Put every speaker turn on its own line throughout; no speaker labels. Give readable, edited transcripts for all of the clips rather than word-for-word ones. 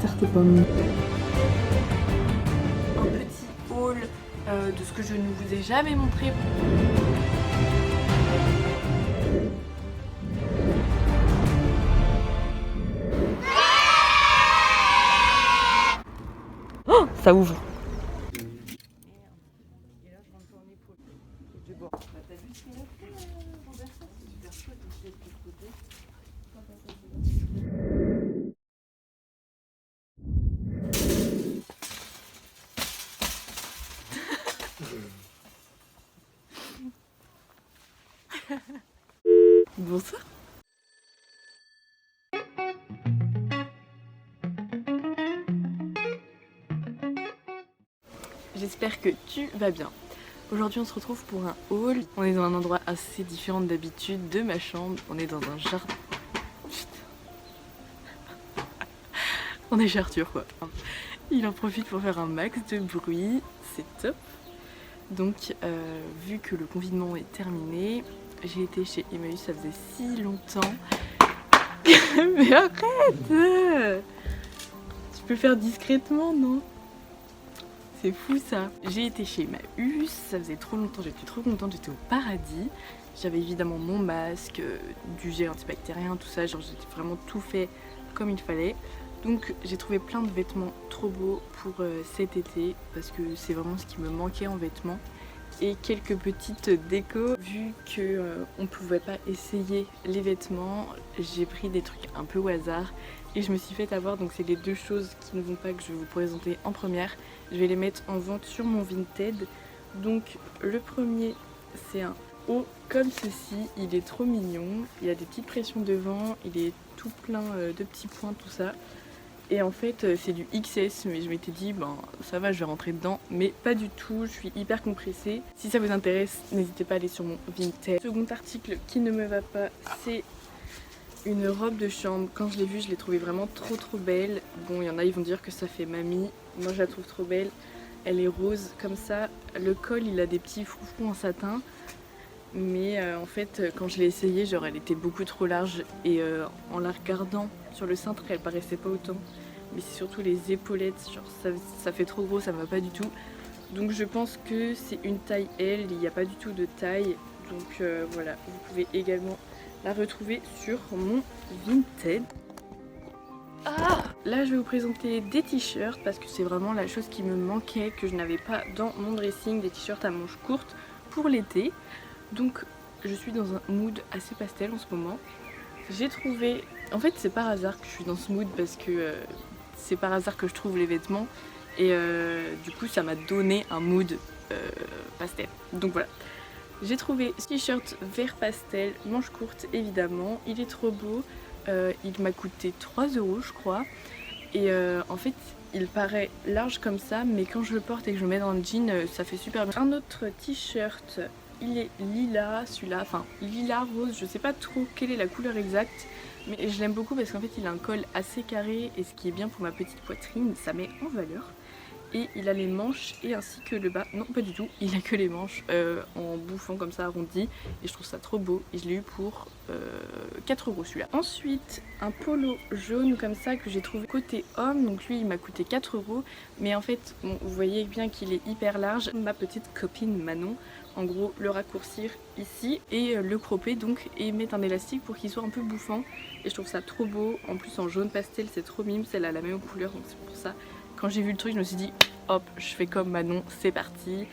tarte aux pommes.
Un petit haul de ce que je ne vous ai jamais montré.
Oh, ça ouvre. Bonsoir. J'espère que tu vas bien. Aujourd'hui on se retrouve pour un haul. On est dans un endroit assez différent d'habitude de ma chambre. On est dans un jardin. On est chez Arthur quoi. Il en profite pour faire un max de bruit. C'est top. Donc vu que le confinement est terminé, j'ai été chez Emmaüs, ça faisait si longtemps. Mais arrête! Tu peux faire discrètement, non? C'est fou ça. J'ai été chez Emmaüs, ça faisait trop longtemps, j'étais trop contente, j'étais au paradis. J'avais évidemment mon masque, du gel antibactérien, tout ça, genre j'ai vraiment tout fait comme il fallait. Donc j'ai trouvé plein de vêtements trop beaux pour cet été parce que c'est vraiment ce qui me manquait en vêtements. Et quelques petites décos. Vu que on pouvait pas essayer les vêtements, j'ai pris des trucs un peu au hasard et je me suis fait avoir. Donc c'est les deux choses qui ne vont pas que je vais vous présenter en première. Je vais les mettre en vente sur mon Vinted. Donc le premier c'est un haut comme ceci, il est trop mignon, il a des petites pressions devant, il est tout plein de petits points, tout ça. Et en fait c'est du XS, mais je m'étais dit ben ça va, je vais rentrer dedans, mais pas du tout, je suis hyper compressée. Si ça vous intéresse, n'hésitez pas à aller sur mon Vinted. Second article qui ne me va pas, c'est une robe de chambre. Quand je l'ai vue, je l'ai trouvée vraiment trop belle. Bon, il y en a, ils vont dire que ça fait mamie, moi je la trouve trop belle. Elle est rose comme ça, le col il a des petits froufrous en satin. Mais en fait quand je l'ai essayée, genre elle était beaucoup trop large et en la regardant sur le cintre elle paraissait pas autant. Mais c'est surtout les épaulettes, genre ça fait trop gros, ça me va pas du tout. Donc je pense que c'est une taille L, il n'y a pas du tout de taille. Donc voilà, vous pouvez également la retrouver sur mon Vinted. Ah, là je vais vous présenter des t-shirts parce que c'est vraiment la chose qui me manquait, que je n'avais pas dans mon dressing, des t-shirts à manches courtes pour l'été. Donc je suis dans un mood assez pastel en ce moment. J'ai trouvé... En fait c'est par hasard que je suis dans ce mood parce que c'est par hasard que je trouve les vêtements. Et du coup ça m'a donné un mood pastel. Donc voilà. J'ai trouvé ce t-shirt vert pastel, manches courtes évidemment. Il est trop beau. Il m'a coûté 3 € je crois. Et en fait il paraît large comme ça, mais quand je le porte et que je le mets dans le jean, ça fait super bien. Un autre t-shirt... Il est lilas, celui-là, enfin lilas rose, je sais pas trop quelle est la couleur exacte, mais je l'aime beaucoup parce qu'en fait il a un col assez carré et ce qui est bien pour ma petite poitrine, ça met en valeur. Et il a les manches et ainsi que le bas, non pas du tout, il a que les manches en bouffant comme ça arrondi et je trouve ça trop beau et je l'ai eu pour 4 € celui-là. Ensuite un polo jaune comme ça que j'ai trouvé côté homme, donc lui il m'a coûté 4 € mais en fait bon, vous voyez bien qu'il est hyper large. Ma petite copine Manon en gros le raccourcir ici et le cropper donc et mettre un élastique pour qu'il soit un peu bouffant et je trouve ça trop beau. En plus en jaune pastel c'est trop mime, elle a la même couleur donc c'est pour ça. Quand j'ai vu le truc, je me suis dit hop, je fais comme Manon, c'est parti.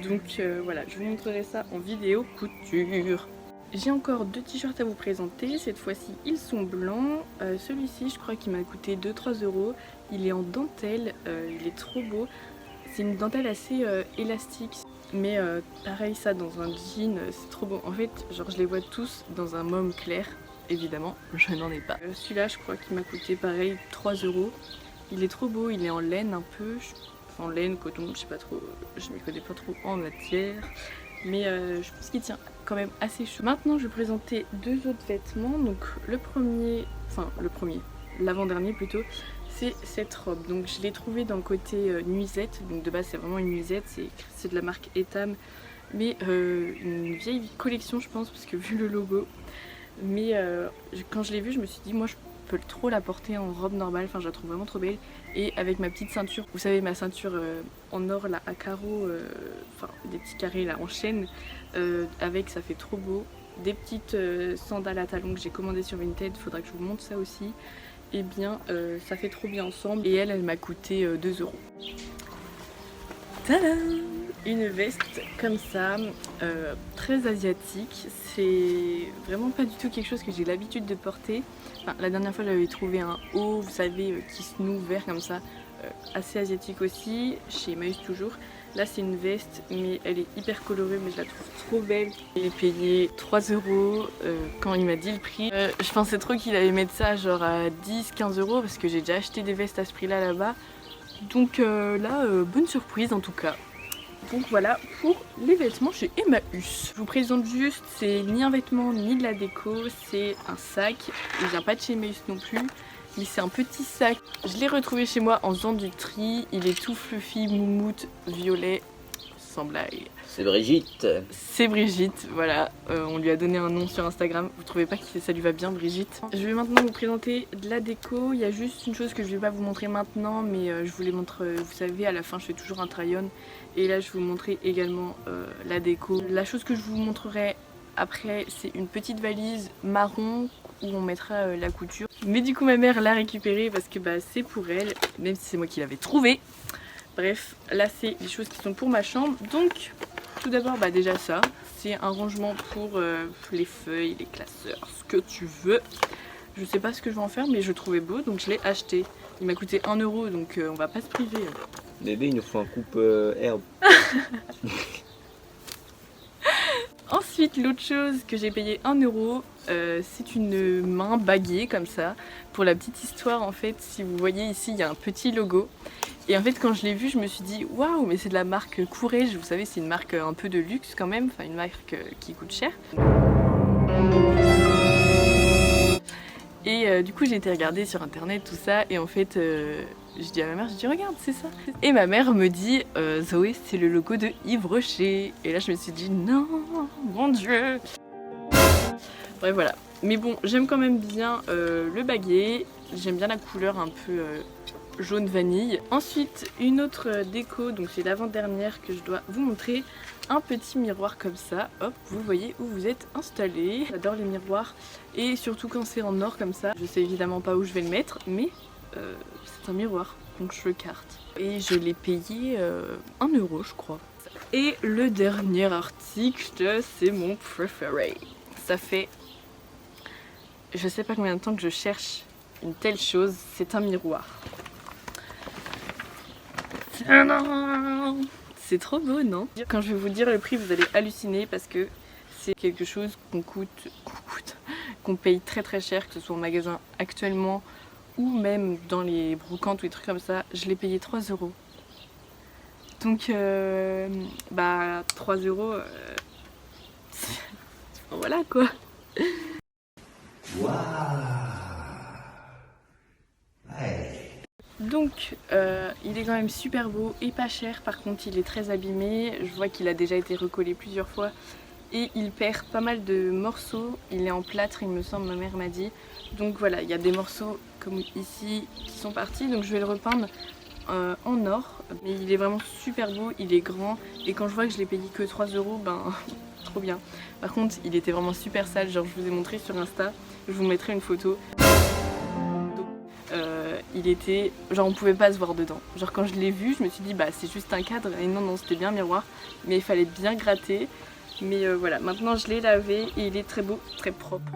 Donc voilà, je vous montrerai ça en vidéo couture. J'ai encore deux t-shirts à vous présenter, cette fois-ci ils sont blancs. Celui-ci je crois qu'il m'a coûté 2-3 €. Il est en dentelle, il est trop beau. C'est une dentelle assez élastique. Mais pareil ça dans un jean, c'est trop beau. En fait genre je les vois tous dans un mauve clair, évidemment je n'en ai pas. Celui-là je crois qu'il m'a coûté pareil 3 €. Il est trop beau, il est en laine un peu, enfin laine, coton, je sais pas trop, je m'y connais pas trop en matière. Mais je pense qu'il tient quand même assez chaud. Maintenant je vais présenter deux autres vêtements. Donc le premier, l'avant-dernier plutôt, c'est cette robe. Donc je l'ai trouvée dans le côté nuisette, donc de base c'est vraiment une nuisette, c'est de la marque Etam. Mais une vieille collection je pense, parce que vu le logo. Mais quand je l'ai vue je me suis dit moi je peux trop la porter en robe normale, enfin je la trouve vraiment trop belle. Et avec ma petite ceinture, vous savez ma ceinture en or là à carreaux, enfin des petits carrés là en chaîne, avec ça fait trop beau. Des petites sandales à talons que j'ai commandées sur Vinted, faudra que je vous montre ça aussi. Et bien ça fait trop bien ensemble et elle m'a coûté 2 €. Tadam! Une veste comme ça, très asiatique, c'est vraiment pas du tout quelque chose que j'ai l'habitude de porter. Enfin, la dernière fois j'avais trouvé un haut, vous savez, qui se noue vert comme ça, assez asiatique aussi, chez Emmaüs toujours. Là c'est une veste mais elle est hyper colorée mais je la trouve trop belle. J'ai payé 3 € quand il m'a dit le prix. Je pensais trop qu'il allait mettre ça genre à 10-15 € parce que j'ai déjà acheté des vestes à ce prix là-bas. Donc là, bonne surprise en tout cas. Donc voilà pour les vêtements chez Emmaüs. Je vous présente juste, c'est ni un vêtement ni de la déco, c'est un sac. Il vient pas de chez Emmaüs non plus, mais c'est un petit sac. Je l'ai retrouvé chez moi en faisant du tri. Il est tout fluffy, moumoute, violet, sans blague.
C'est Brigitte.
C'est Brigitte, voilà. On lui a donné un nom sur Instagram. Vous trouvez pas que ça lui va bien, Brigitte? Je vais maintenant vous présenter de la déco. Il y a juste une chose que je vais pas vous montrer maintenant, mais je vous les montre, vous savez, à la fin je fais toujours un try-on. Et là je vais vous montrer également la déco. La chose que je vous montrerai après, c'est une petite valise marron où on mettra la couture. Mais du coup ma mère l'a récupérée parce que bah, c'est pour elle, même si c'est moi qui l'avais trouvée. Bref, là c'est les choses qui sont pour ma chambre. Donc tout d'abord, bah déjà ça, c'est un rangement pour les feuilles, les classeurs, ce que tu veux. Je sais pas ce que je vais en faire, mais je le trouvais beau, donc je l'ai acheté. Il m'a coûté 1 €, donc on va pas se priver.
Bébé, il nous faut un coupe herbe.
Ensuite, l'autre chose que j'ai payé 1 €, c'est une main baguée comme ça. Pour la petite histoire, en fait, si vous voyez ici, il y a un petit logo. Et en fait, quand je l'ai vu, je me suis dit waouh, mais c'est de la marque Courrèges. Vous savez, c'est une marque un peu de luxe quand même, enfin une marque qui coûte cher. Et du coup, j'ai été regarder sur internet tout ça, et en fait, je dis à ma mère, je dis regarde, c'est ça. Et ma mère me dit Zoé, c'est le logo de Yves Rocher. Et là, je me suis dit non, mon Dieu. Bref, voilà. Mais bon, j'aime quand même bien le baguet. J'aime bien la couleur un peu jaune vanille. Ensuite, une autre déco, donc c'est l'avant-dernière que je dois vous montrer. Un petit miroir comme ça, hop, vous voyez où vous êtes installé. J'adore les miroirs et surtout quand c'est en or comme ça. Je sais évidemment pas où je vais le mettre, mais c'est un miroir, donc je le carte. Et je l'ai payé 1 € je crois. Et le dernier article, c'est mon préféré. Ça fait je sais pas combien de temps que je cherche une telle chose, c'est un miroir. C'est trop beau, non? Quand je vais vous dire le prix, vous allez halluciner parce que c'est quelque chose qu'on paye très très cher, que ce soit en magasin actuellement ou même dans les brocantes ou des trucs comme ça. Je l'ai payé 3 €. Donc bah 3 €, voilà quoi. Donc il est quand même super beau et pas cher, par contre il est très abîmé, je vois qu'il a déjà été recollé plusieurs fois et il perd pas mal de morceaux, il est en plâtre il me semble, ma mère m'a dit. Donc voilà, il y a des morceaux comme ici qui sont partis, donc je vais le repeindre en or. Mais il est vraiment super beau, il est grand et quand je vois que je l'ai payé que 3 €, ben trop bien. Par contre il était vraiment super sale, genre je vous ai montré sur Insta, je vous mettrai une photo. Il était, genre on pouvait pas se voir dedans. Genre quand je l'ai vu, je me suis dit bah c'est juste un cadre, et non c'était bien un miroir, mais il fallait bien gratter. Mais voilà, maintenant je l'ai lavé et il est très beau, très propre.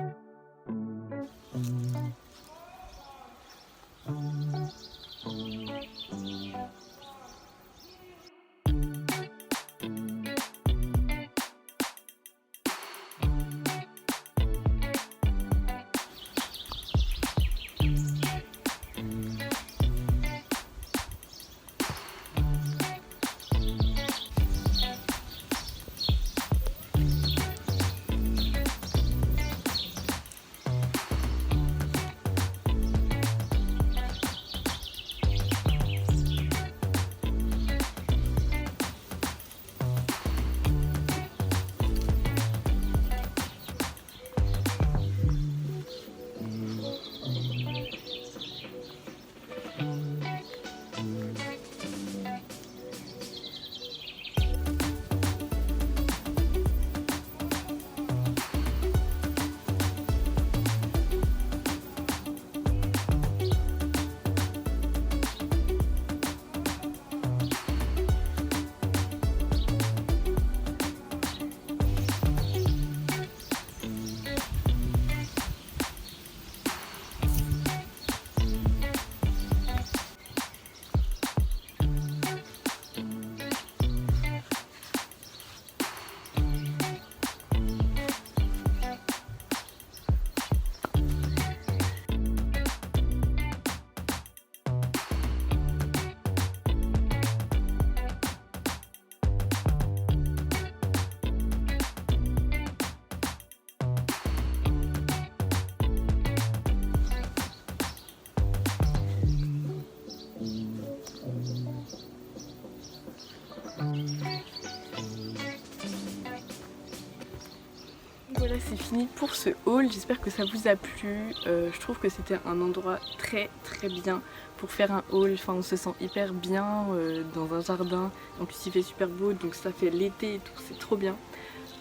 voilà, c'est fini pour ce haul, j'espère que ça vous a plu. Je trouve que c'était un endroit très bien pour faire un haul, enfin on se sent hyper bien dans un jardin, en plus il fait super beau donc ça fait l'été et tout, c'est trop bien.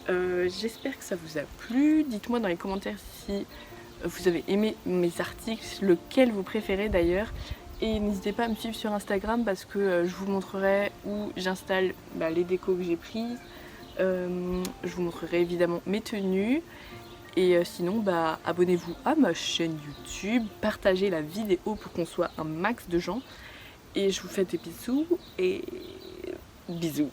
J'espère que ça vous a plu, dites-moi dans les commentaires si vous avez aimé mes articles, lequel vous préférez d'ailleurs. Et n'hésitez pas à me suivre sur Instagram parce que je vous montrerai où j'installe les décos que j'ai prises. Je vous montrerai évidemment mes tenues. Et sinon abonnez-vous à ma chaîne YouTube, partagez la vidéo pour qu'on soit un max de gens. Et je vous fais des bisous et bisous.